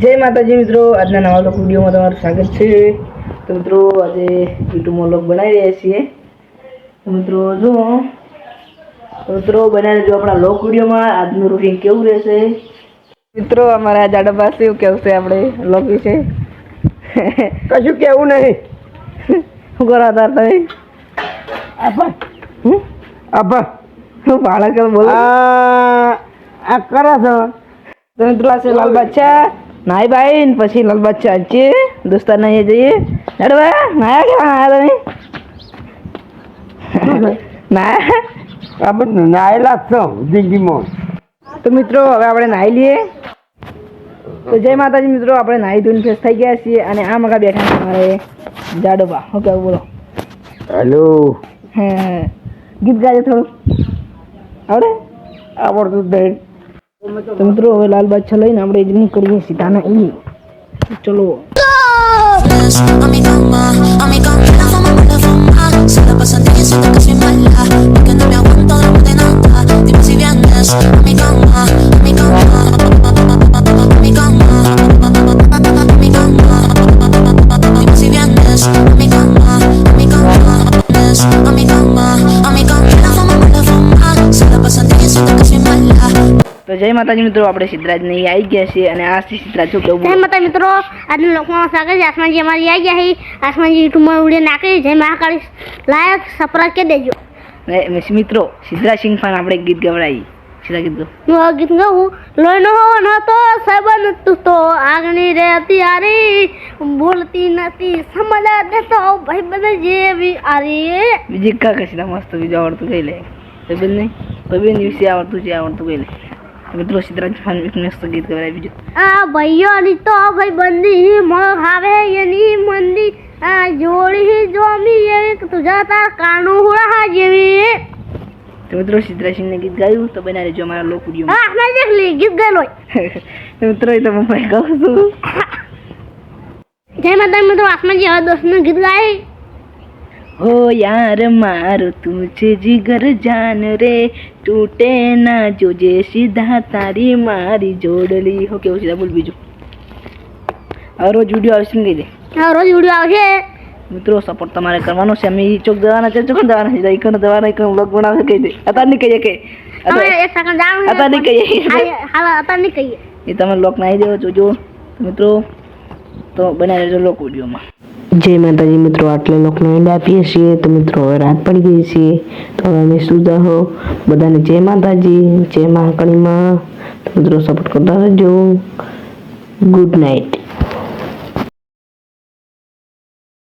जय माताजी मित्रों, आज नवा लोग वीडियो में તમારું સ્વાગત છે। તો મિત્રો આજે YouTube માં લોગ બનાવી રહ્યા છીએ। તો મિત્રો જો બનાવી જો આપણા લોગ વિડિયો માં આજનું રૂટીન કેવું રહેશે। મિત્રો અમારા જાડા પાસે કેવું છે આપણે લોગ વિશે કશું કેવું નહીં। શું કરો તાર તમે આબા હું બાળક બોલો આ કરે છે। તો મિત્રો આ છે લાલ બચ્ચા નાઈ ભાઈ પછી લાલ બચ્ચા છે દોસ્તાર નહીં જઈએ ડડવા નાયા ક્યાં આયા તમે ના આ બધું નાયેલા છો જિંદગીમાં। તો મિત્રો હવે આપણે નાઈ લઈએ। તો જય માતાજી મિત્રો, આપણે નાઈ ધોઈને ફ્રેશ થઈ ગયા છીએ અને આ મગા બેઠા છે મારે જાડોબા। હું કેવું બોલો? હેલો હા ગીત ગાજે થોડું આવડે? આવડતું જ નહીં। તો મિત્રો હવે લાલ બચ્ચા લઈને આપણે ઇજની કરીએ સીધા ના ઈ ચલો। A mi cama, la fama me la fuma. Se la pasan de eso, te casi mala. Porque no me aguanto de nada. Dime si vienes a mi cama, a mi cama, a mi cama, a mi cama. Dime si vienes a mi cama, a mi cama, a mi cama, a mi cama. La fama me la fuma. Se la pasan de eso, te casi mala. તો જય માતાજી મિત્રો, આપણે સિદ્ધરાજ નહીં આવી ગયા છીએ અને આ સિદ્ધરાજ શું કેવું? જય માતા મિત્રો, આજના લોકમાં સ્વાગત છે। આસમાનજી અમારી આવી ગયા છે। આસમાનજી યુટ્યુબમાં વિડીયો નાખી જય મહાકાળી લાયક સપરાજ કે દેજો। મિત્રો સિદ્ધરાજ સિંહ ફાન આપણે ગીત ગવડાવી સીધા ગીત ગો હું આ ગીત ગાઉં। લોહીનો હોવાનો તો સંબંધ તું તો આગની રે ત્યારે બોલતી નથી સમજા દેતો ભાઈ બને જેવી આરી બીજી કા કશી મસ્ત બીજું આવડતું કઈ લે ભાઈ નહીં ભાઈ વિશે આવડતું છે આવડતું કઈ લે મિત્રો સિદ્ધરાજ ફાન એક મસ્ત ગીત ગવડાવી બીજું આ ભાઈઓની તો ભાઈ બંદી આવે એની મંદી આ જોડી જોમી એક તુજા તાર કાનું હુડા જેવી। તો મિત્રો સિદ્ધરાજ સિંહને ગીત ગાયું તો બનાવી દેજો અમારા લોક વિડીયો હા આપણે દેખ લી ગીત ગાયલો। તો મિત્રો એ તો હું ભાઈ ગાઉં છું। જય માતા મિત્રો, આસમાનજી હવે દોસ્તનું ગીત ગાય। हो यार मारो तुझे जिगर जान रे टूटे ना जो जे सीधा तारी मारी जोड़ली। हो केવું સીધા બોલ બીજું હવે રોજ વિડીયો આવશે ને કહી દે। હા રોજ વિડીયો આવશે મિત્રો સપોર્ટ તમારે કરવાનો છે। અમે ચોક દેવાના છે ચોક દેવાના છે ઈકણ દેવાના ઈકણ વ્લોગ બનાવશે કહી દે અતાર નહીં કહીએ કે તમે એક સેકન્ડ જાણો અતાર નહીં કહીએ હાલ અતાર નહીં કહીએ એ તમે લોક નાઈ દેવો જોજો મિત્રો। તો બનાવી દેજો લોક વિડીયોમાં। જય માતાજી મિત્રો, આટલા લોકનો એન્ડ આપીએ છીએ। તો મિત્રો હવે રાત પડી ગઈ છે તો હવે અમે સુતા હો। બધાને જય માતાજી, જય મહાકાળીમાં। તો મિત્રો સપોર્ટ કરતા રહેજો। Good night.